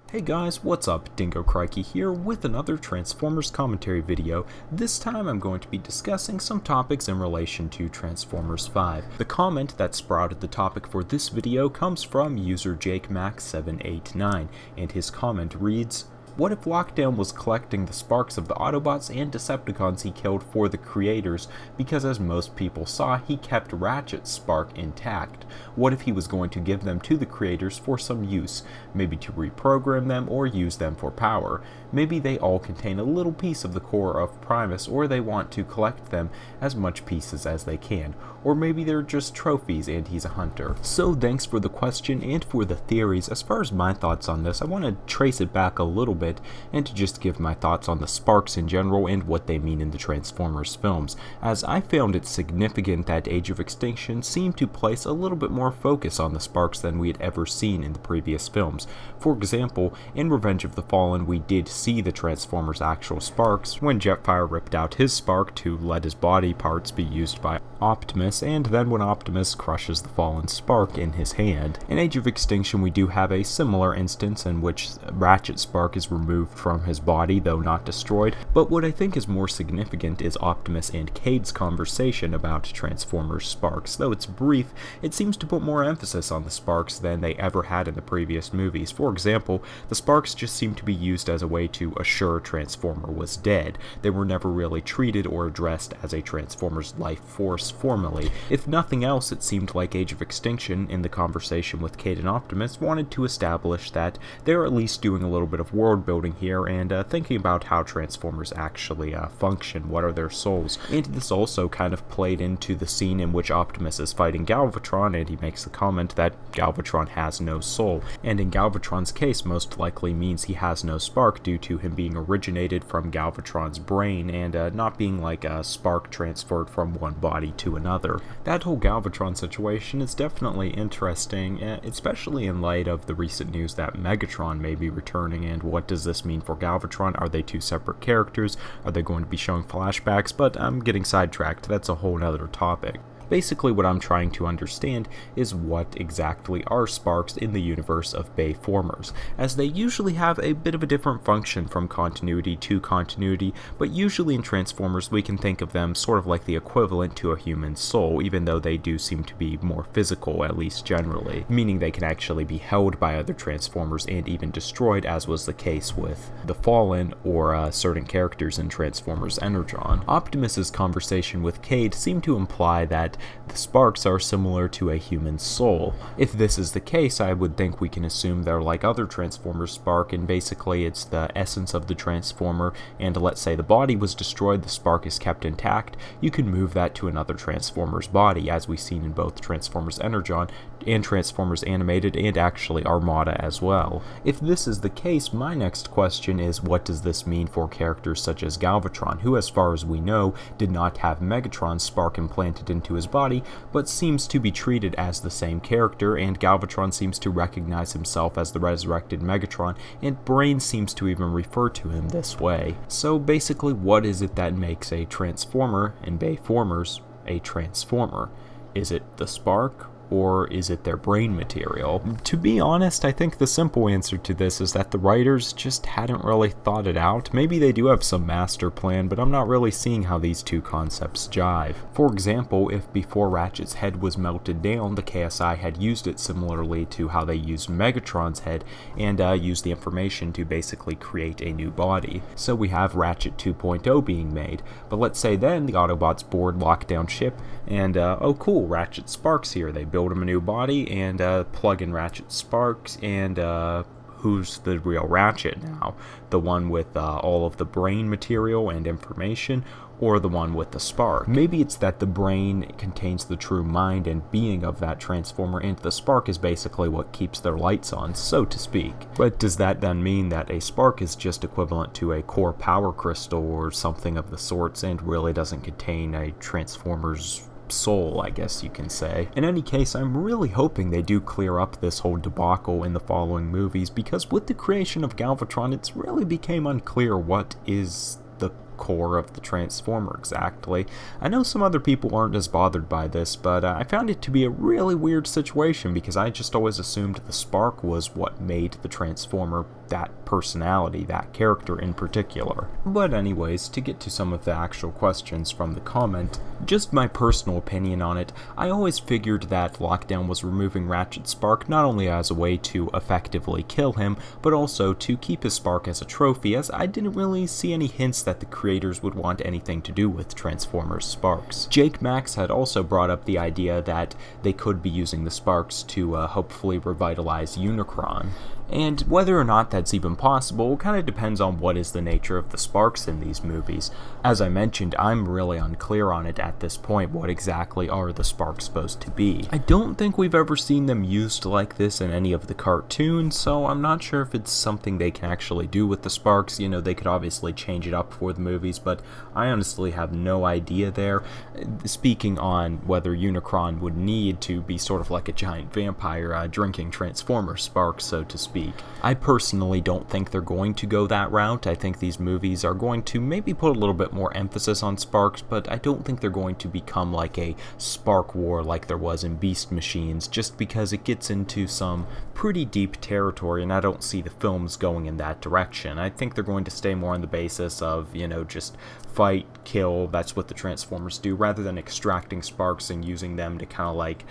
Hey guys, what's up? Dingocrikey here with another Transformers commentary video. This time I'm going to be discussing some topics in relation to Transformers 5. The comment that sprouted the topic for this video comes from user JakeMax789, and his comment reads, "What if Lockdown was collecting the sparks of the Autobots and Decepticons he killed for the creators, because as most people saw, he kept Ratchet's spark intact? What if he was going to give them to the creators for some use, maybe to reprogram them or use them for power? Maybe they all contain a little piece of the core of Primus, or they want to collect them as much pieces as they can, or maybe they're just trophies and he's a hunter." So thanks for the question and for the theories. As far as my thoughts on this, I want to trace it back a little bit and to just give my thoughts on the sparks in general and what they mean in the Transformers films, as I found it significant that Age of Extinction seemed to place a little bit more focus on the sparks than we had ever seen in the previous films. For example, in Revenge of the Fallen we did see the Transformers' actual sparks when Jetfire ripped out his spark to let his body parts be used by Optimus, and then when Optimus crushes the Fallen spark in his hand. In Age of Extinction we do have a similar instance in which Ratchet's spark is removed from his body, though not destroyed, but what I think is more significant is Optimus and Cade's conversation about Transformers sparks. Though it's brief, it seems to put more emphasis on the sparks than they ever had in the previous movies. For example, the sparks just seem to be used as a way to assure Transformer was dead. They were never really treated or addressed as a Transformer's life force formally. If nothing else, it seemed like Age of Extinction, in the conversation with Cade and Optimus, wanted to establish that they're at least doing a little bit of world building here and thinking about how Transformers actually function, what are their souls. And this also kind of played into the scene in which Optimus is fighting Galvatron, and he makes the comment that Galvatron has no soul, and in Galvatron's case most likely means he has no spark due to him being originated from Galvatron's brain and not being like a spark transferred from one body to another. That whole Galvatron situation is definitely interesting, especially in light of the recent news that Megatron may be returning, and what does this mean for Galvatron? Are they two separate characters? Are they going to be showing flashbacks? But I'm getting sidetracked, that's a whole nother topic. Basically what I'm trying to understand is what exactly are sparks in the universe of BayFormers, as they usually have a bit of a different function from continuity to continuity, but usually in Transformers we can think of them sort of like the equivalent to a human soul, even though they do seem to be more physical, at least generally, meaning they can actually be held by other Transformers and even destroyed, as was the case with the Fallen or certain characters in Transformers Energon. Optimus's conversation with Cade seemed to imply that the sparks are similar to a human soul. If this is the case, I would think we can assume they're like other Transformers spark, and basically it's the essence of the Transformer, and let's say the body was destroyed, the spark is kept intact, you can move that to another Transformer's body, as we've seen in both Transformers Energon and Transformers Animated, and actually Armada as well. If this is the case, my next question is, what does this mean for characters such as Galvatron, who as far as we know did not have Megatron's spark implanted into his body, but seems to be treated as the same character, and Galvatron seems to recognize himself as the resurrected Megatron, and Brain seems to even refer to him this way. So basically, what is it that makes a Transformer in BayFormers a Transformer? Is it the spark, or is it their brain material? To be honest, I think the simple answer to this is that the writers just hadn't really thought it out. Maybe they do have some master plan, but I'm not really seeing how these two concepts jive. For example, if before Ratchet's head was melted down, the KSI had used it similarly to how they used Megatron's head, and used the information to basically create a new body. So we have Ratchet 2.0 being made, but let's say then the Autobots board Lockdown ship, and oh cool, Ratchet sparks here. They build him a new body and plug in Ratchet sparks, and who's the real Ratchet now? The one with all of the brain material and information, or the one with the spark? Maybe it's that the brain contains the true mind and being of that Transformer, and the spark is basically what keeps their lights on, so to speak. But does that then mean that a spark is just equivalent to a core power crystal or something of the sorts, and really doesn't contain a Transformer's soul, I guess you can say? In any case, I'm really hoping they do clear up this whole debacle in the following movies, because with the creation of Galvatron, it's really became unclear what is the core of the Transformer exactly. I know some other people aren't as bothered by this, but I found it to be a really weird situation because I just always assumed the spark was what made the Transformer that personality, that character in particular. But anyways, to get to some of the actual questions from the comment, just my personal opinion on it, I always figured that Lockdown was removing Ratchet's spark not only as a way to effectively kill him, but also to keep his spark as a trophy, as I didn't really see any hints that the creators would want anything to do with Transformers sparks. Jake Max had also brought up the idea that they could be using the sparks to hopefully revitalize Unicron. And whether or not that's even possible kind of depends on what is the nature of the sparks in these movies. As I mentioned, I'm really unclear on it at this point. What exactly are the sparks supposed to be? I don't think we've ever seen them used like this in any of the cartoons, so I'm not sure if it's something they can actually do with the sparks. You know, they could obviously change it up for the movies, but I honestly have no idea there. Speaking on whether Unicron would need to be sort of like a giant vampire drinking Transformer sparks, so to speak. I personally don't think they're going to go that route. I think these movies are going to maybe put a little bit more emphasis on sparks, but I don't think they're going to become like a spark war like there was in Beast Machines, just because it gets into some pretty deep territory, and I don't see the films going in that direction. I think they're going to stay more on the basis of, you know, just fight, kill, that's what the Transformers do, rather than extracting sparks and using them to kind of like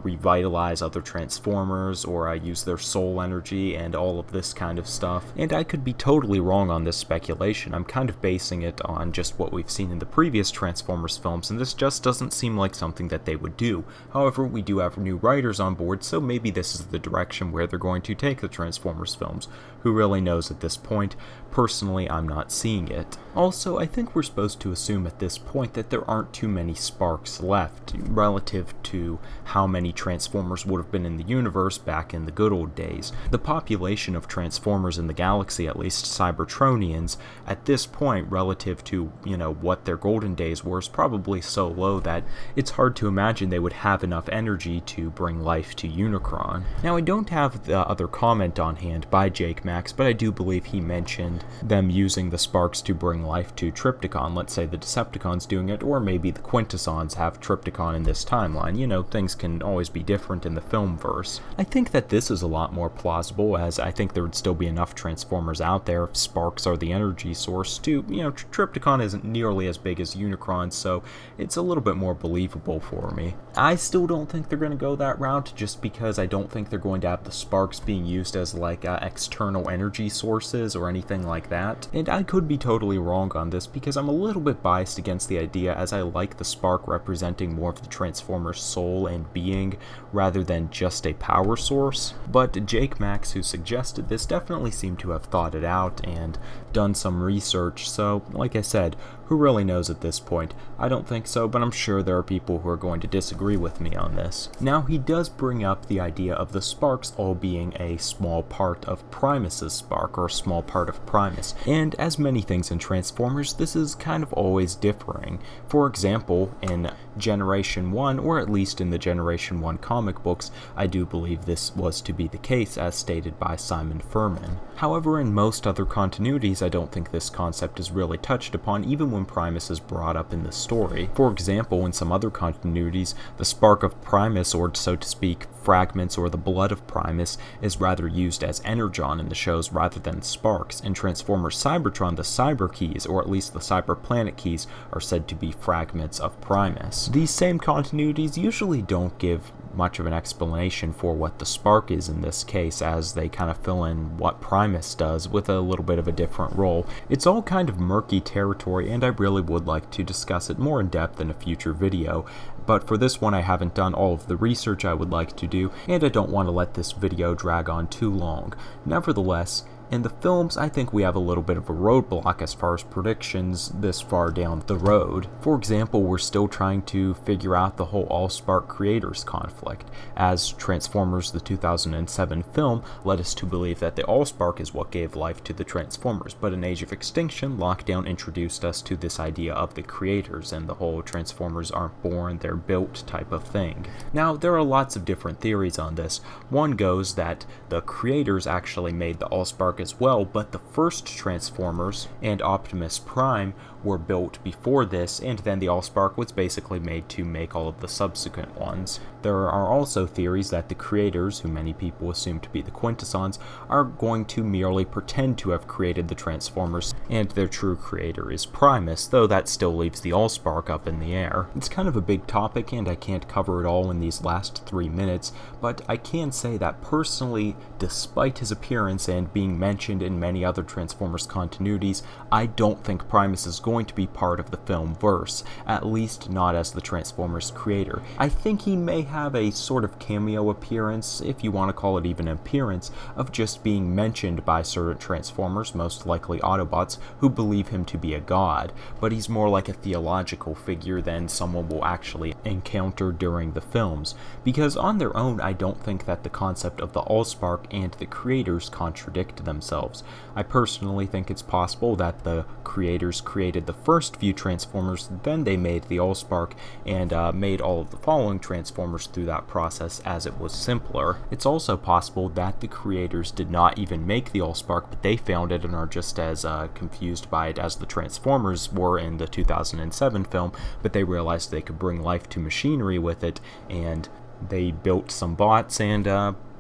revitalize other Transformers, or use their soul energy and all of this kind of stuff. And I could be totally wrong on this speculation. I'm kind of basing it on just what we've seen in the previous Transformers films, and this just doesn't seem like something that they would do. However, we do have new writers on board, so maybe this is the direction where they're going to take the Transformers films. Who really knows at this point? Personally, I'm not seeing it. Also, I think we're supposed to assume at this point that there aren't too many sparks left relative to how many Transformers would have been in the universe back in the good old days. The population of Transformers in the galaxy, at least Cybertronians, at this point relative to, you know, what their golden days were, is probably so low that it's hard to imagine they would have enough energy to bring life to Unicron. Now, I don't have the other comment on hand by Jake Max, but I do believe he mentioned them using the sparks to bring life to Trypticon. Let's say the Decepticons doing it, or maybe the Quintessons have Trypticon in this timeline. You know, things can always be different in the film verse. I think that this is a lot more plausible, as I think there would still be enough Transformers out there if sparks are the energy source to, you know, Trypticon isn't nearly as big as Unicron, so it's a little bit more believable for me. I still don't think they're going to go that route, just because I don't think they're going to have the sparks being used as like external energy sources or anything like that. And I could be totally wrong on this, because I'm a little bit biased against the idea, as I like the spark representing more of the Transformer's soul and being rather than just a power source. But Jake Max, who suggested this, definitely seemed to have thought it out and done some research, so like I said, who really knows at this point? I don't think so, but I'm sure there are people who are going to disagree with me on this. Now, he does bring up the idea of the sparks all being a small part of Primus's spark, or a small part of Primus, and as many things in Transformers, this is kind of always differing. For example, in Generation 1, or at least in the Generation 1 comic books, I do believe this was to be the case, as stated by Simon Furman. However, in most other continuities, I don't think this concept is really touched upon, even when Primus is brought up in the story. For example, in some other continuities, the spark of Primus, or so to speak, fragments or the blood of Primus, is rather used as energon in the shows rather than sparks. In Transformers Cybertron, the Cyber Keys, or at least the Cyber Planet Keys, are said to be fragments of Primus. These same continuities usually don't give much of an explanation for what the spark is in this case, as they kind of fill in what Primus does with a little bit of a different role. It's all kind of murky territory, and I really would like to discuss it more in depth in a future video, but for this one I haven't done all of the research I would like to do, and I don't want to let this video drag on too long. Nevertheless, in the films, I think we have a little bit of a roadblock as far as predictions this far down the road. For example, we're still trying to figure out the whole Allspark creators conflict, as Transformers the 2007 film led us to believe that the Allspark is what gave life to the Transformers, but in Age of Extinction, Lockdown introduced us to this idea of the creators and the whole Transformers aren't born, they're built type of thing. Now, there are lots of different theories on this. One goes that the creators actually made the Allspark as well, but the first Transformers and Optimus Prime were built before this, and then the Allspark was basically made to make all of the subsequent ones. There are also theories that the creators, who many people assume to be the Quintessons, are going to merely pretend to have created the Transformers, and their true creator is Primus, though that still leaves the Allspark up in the air. It's kind of a big topic, and I can't cover it all in these last 3 minutes, but I can say that personally, despite his appearance and being mentioned in many other Transformers continuities, I don't think Primus is going to be part of the film verse, at least not as the Transformers creator. I think he may have a sort of cameo appearance, if you want to call it even an appearance, of just being mentioned by certain Transformers, most likely Autobots, who believe him to be a god, but he's more like a theological figure than someone will actually encounter during the films, because on their own I don't think that the concept of the Allspark and the creators contradict themselves. I personally think it's possible that the creators created the first few Transformers, then they made the Allspark, and made all of the following Transformers through that process as it was simpler. It's also possible that the creators did not even make the Allspark, but they found it and are just as confused by it as the Transformers were in the 2007 film, but they realized they could bring life to machinery with it, and they built some bots and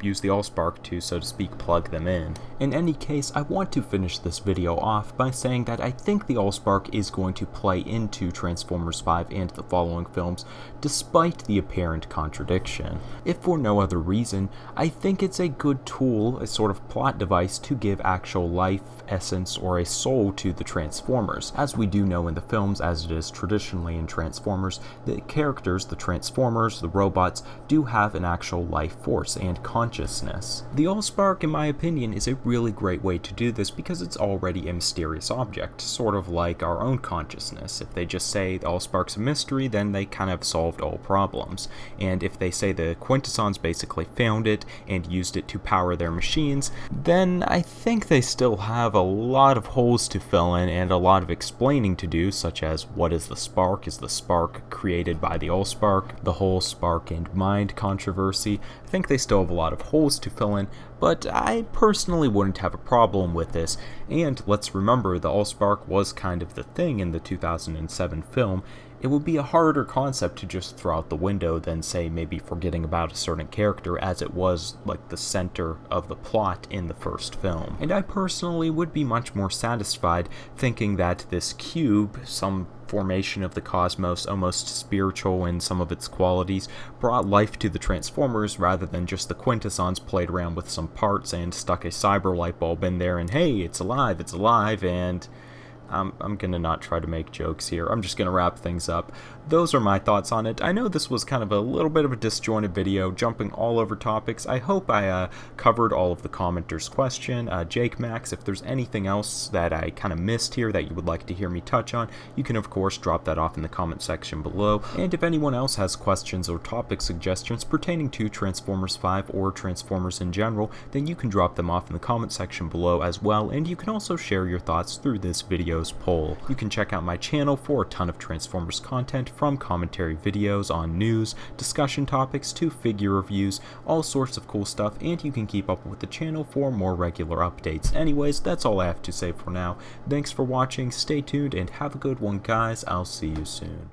use the Allspark to, so to speak, plug them in. In any case, I want to finish this video off by saying that I think the Allspark is going to play into Transformers 5 and the following films, despite the apparent contradiction. If for no other reason, I think it's a good tool, a sort of plot device to give actual life, essence, or a soul to the Transformers. As we do know in the films, as it is traditionally in Transformers, the characters, the Transformers, the robots, do have an actual life force and consciousness. The Allspark, in my opinion, is a really great way to do this because it's already a mysterious object, sort of like our own consciousness. If they just say the Allspark's a mystery, then they kind of solved all problems. And if they say the Quintessons basically found it and used it to power their machines, then I think they still have a lot of holes to fill in and a lot of explaining to do, such as what is the spark? Is the spark created by the Allspark? The whole spark and mind controversy. I think they still have a lot of holes to fill in, but I personally wouldn't have a problem with this. And let's remember, the Allspark was kind of the thing in the 2007 film. It would be a harder concept to just throw out the window than, say, maybe forgetting about a certain character, as it was like the center of the plot in the first film. And I personally would be much more satisfied thinking that this cube, some formation of the cosmos, almost spiritual in some of its qualities, brought life to the Transformers rather than just the Quintessons played around with some parts and stuck a cyber light bulb in there and hey, it's alive, and I'm gonna not try to make jokes here. I'm just gonna wrap things up. Those are my thoughts on it. I know this was kind of a little bit of a disjointed video, jumping all over topics. I hope I covered all of the commenters' question. Jake Max, if there's anything else that I kind of missed here that you would like to hear me touch on, you can of course drop that off in the comment section below. And if anyone else has questions or topic suggestions pertaining to Transformers 5 or Transformers in general, then you can drop them off in the comment section below as well, and you can also share your thoughts through this video's poll. You can check out my channel for a ton of Transformers content, from commentary videos on news, discussion topics, to figure reviews, all sorts of cool stuff, and you can keep up with the channel for more regular updates. Anyways, that's all I have to say for now. Thanks for watching, stay tuned, and have a good one, guys. I'll see you soon.